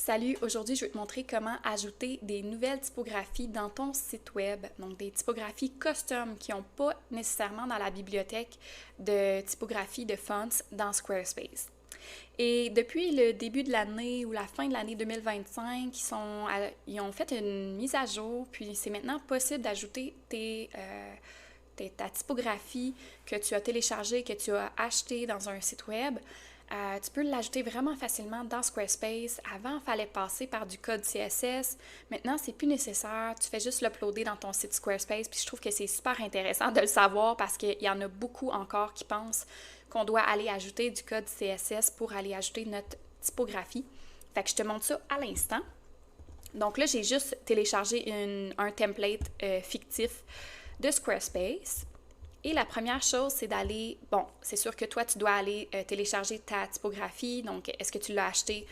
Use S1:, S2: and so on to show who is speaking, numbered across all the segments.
S1: Salut, aujourd'hui je vais te montrer comment ajouter des nouvelles typographies dans ton site web. Donc des typographies custom qui n'ont pas nécessairement dans la bibliothèque de typographie de fonts dans Squarespace. Et depuis le début de l'année ou la fin de l'année 2025, ils ont fait une mise à jour, puis c'est maintenant possible d'ajouter ta typographie que tu as téléchargée, que tu as achetée dans un site web. Tu peux l'ajouter vraiment facilement dans Squarespace. Avant, il fallait passer par du code CSS. Maintenant, c'est plus nécessaire. Tu fais juste l'uploader dans ton site Squarespace. Puis je trouve que c'est super intéressant de le savoir parce qu'il y en a beaucoup encore qui pensent qu'on doit aller ajouter du code CSS pour aller ajouter notre typographie. Fait que je te montre ça à l'instant. Donc là, j'ai juste téléchargé un template fictif de Squarespace. Et la première chose, c'est d'aller, c'est sûr que toi, tu dois aller télécharger ta typographie. Donc, est-ce que tu l'as acheté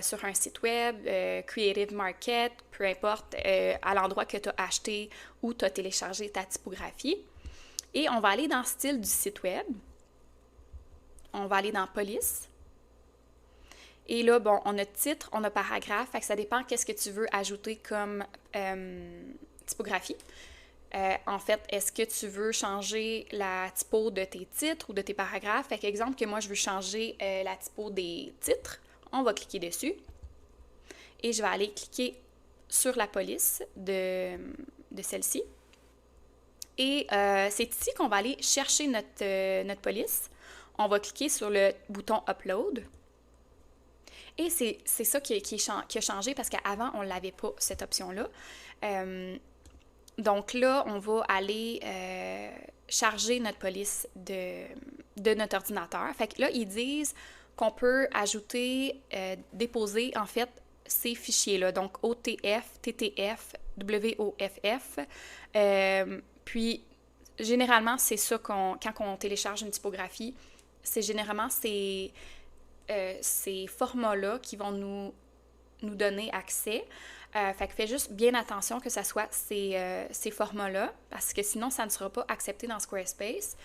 S1: sur un site web, Creative Market, peu importe, à l'endroit que tu as acheté ou tu as téléchargé ta typographie. Et on va aller dans Style du site web. On va aller dans Police. Et là, on a titre, on a paragraphe, fait que ça dépend qu'est-ce que tu veux ajouter comme typographie. En fait, est-ce que tu veux changer la typo de tes titres ou de tes paragraphes? Fait qu'exemple que moi, je veux changer la typo des titres. On va cliquer dessus. Et je vais aller cliquer sur la police de celle-ci. Et c'est ici qu'on va aller chercher notre police. On va cliquer sur le bouton Upload. Et c'est ça qui a changé parce qu'avant, on ne l'avait pas, cette option-là. Donc là, on va aller charger notre police de notre ordinateur. Fait que là, ils disent qu'on peut ajouter, déposer en fait ces fichiers-là. Donc OTF, TTF, WOFF. Puis généralement, c'est ça quand on télécharge une typographie, c'est généralement ces formats-là qui vont nous donner accès. Fait que fais juste bien attention que ça soit ces formats-là, parce que sinon, ça ne sera pas accepté dans Squarespace.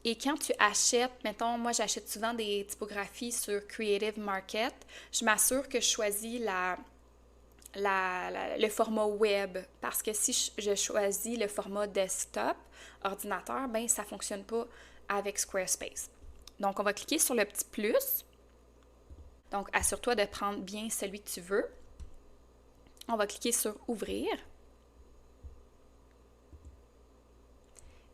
S1: Et quand tu achètes, mettons, moi, j'achète souvent des typographies sur Creative Market, je m'assure que je choisis le format web, parce que si je choisis le format desktop, ordinateur, ça ne fonctionne pas avec Squarespace. Donc, on va cliquer sur le petit plus. Donc, assure-toi de prendre bien celui que tu veux. On va cliquer sur « Ouvrir »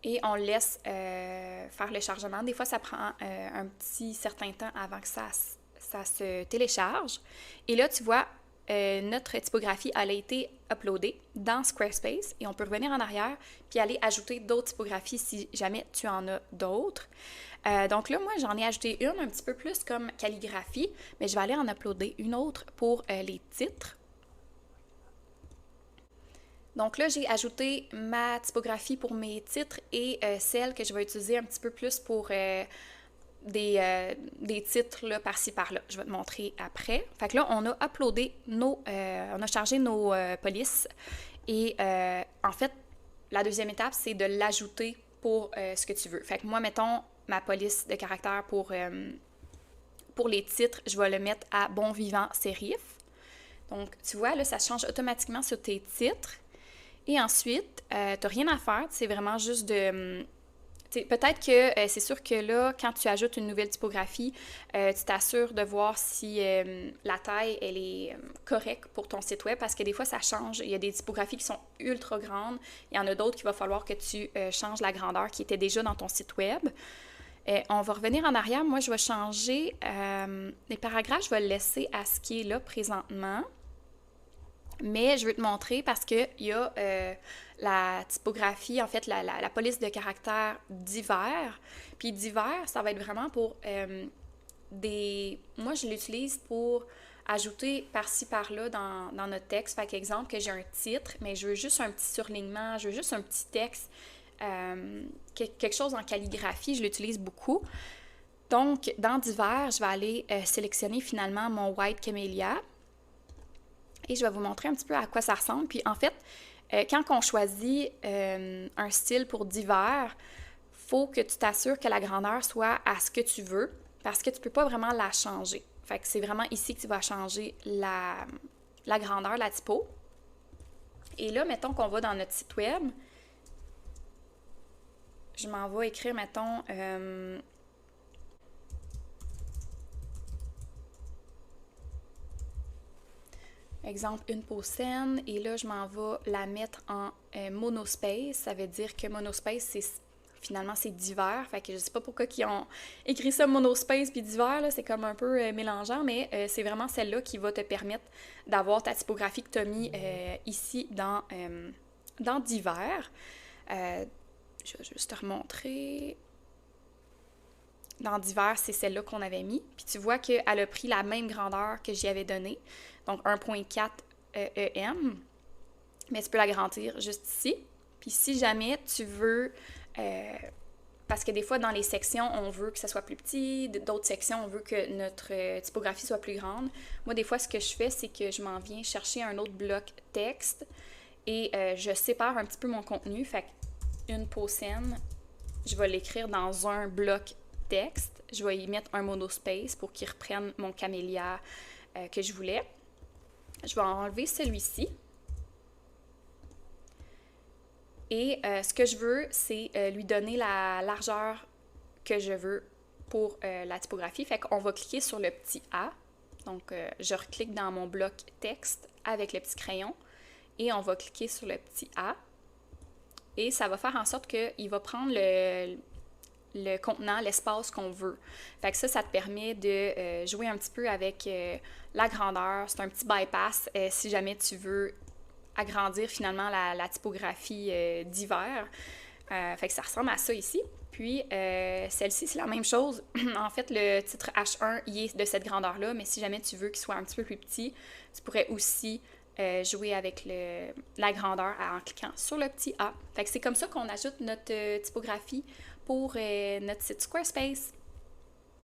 S1: et on laisse faire le chargement. Des fois, ça prend un petit certain temps avant que ça se télécharge. Et là, tu vois, notre typographie a été uploadée dans Squarespace et on peut revenir en arrière puis aller ajouter d'autres typographies si jamais tu en as d'autres. Donc là, moi, j'en ai ajouté une un petit peu plus comme calligraphie, mais je vais aller en uploader une autre pour les titres. Donc là, j'ai ajouté ma typographie pour mes titres et celle que je vais utiliser un petit peu plus pour des titres là, par-ci, par-là. Je vais te montrer après. Fait que là, on a uploadé on a chargé nos polices et en fait, la deuxième étape, c'est de l'ajouter pour ce que tu veux. Fait que moi, mettons ma police de caractère pour les titres, je vais le mettre à bon vivant serif. Donc, tu vois, là, ça change automatiquement sur tes titres. Et ensuite, tu n'as rien à faire, c'est vraiment juste de... peut-être que c'est sûr que là, quand tu ajoutes une nouvelle typographie, tu t'assures de voir si la taille, elle est correcte pour ton site web, parce que des fois, ça change. Il y a des typographies qui sont ultra grandes. Il y en a d'autres qu'il va falloir que tu changes la grandeur qui était déjà dans ton site web. On va revenir en arrière. Moi, je vais changer les paragraphes. Je vais le laisser à ce qui est là présentement. Mais je veux te montrer parce qu'il y a la typographie, en fait, la police de caractères divers. Puis divers, ça va être vraiment pour Moi, je l'utilise pour ajouter par-ci, par-là dans notre texte. Fait qu'exemple, que j'ai un titre, mais je veux juste un petit surlignement, je veux juste un petit texte, quelque chose en calligraphie, je l'utilise beaucoup. Donc, dans divers, je vais aller sélectionner finalement mon White Camellia. Et je vais vous montrer un petit peu à quoi ça ressemble. Puis en fait, quand on choisit un style pour divers, il faut que tu t'assures que la grandeur soit à ce que tu veux, parce que tu ne peux pas vraiment la changer. Fait que c'est vraiment ici que tu vas changer la grandeur de la typo. Et là, mettons qu'on va dans notre site web. Je m'en vais écrire, mettons, exemple, une peau saine. Et là, je m'en vais la mettre en monospace. Ça veut dire que monospace, finalement, c'est divers. Fait que je sais pas pourquoi ils ont écrit ça monospace puis divers, là, c'est comme un peu mélangeant, mais c'est vraiment celle-là qui va te permettre d'avoir ta typographie que tu as mis ici dans divers. Je vais juste te remontrer. Dans divers, c'est celle-là qu'on avait mis. Puis tu vois qu'elle a pris la même grandeur que j'y avais donnée, donc 1.4 EM. Mais tu peux l'agrandir juste ici. Puis si jamais tu veux... parce que des fois, dans les sections, on veut que ça soit plus petit. D'autres sections, on veut que notre typographie soit plus grande. Moi, des fois, ce que je fais, c'est que je m'en viens chercher un autre bloc texte et je sépare un petit peu mon contenu. Fait qu'une peau saine, je vais l'écrire dans un bloc texte. Je vais y mettre un monospace pour qu'il reprenne mon camélia que je voulais. Je vais enlever celui-ci. Et ce que je veux, c'est lui donner la largeur que je veux pour la typographie. Fait qu'on va cliquer sur le petit A. Donc, je reclique dans mon bloc texte avec le petit crayon. Et on va cliquer sur le petit A. Et ça va faire en sorte qu'il va prendre le contenant, l'espace qu'on veut. Fait que ça te permet de jouer un petit peu avec la grandeur. C'est un petit bypass si jamais tu veux agrandir finalement la typographie divers. Fait que ça ressemble à ça ici. Puis, celle-ci, c'est la même chose. En fait, le titre H1, il est de cette grandeur-là, mais si jamais tu veux qu'il soit un petit peu plus petit, tu pourrais aussi jouer avec la grandeur en cliquant sur le petit A. Fait que c'est comme ça qu'on ajoute notre typographie pour notre site Squarespace.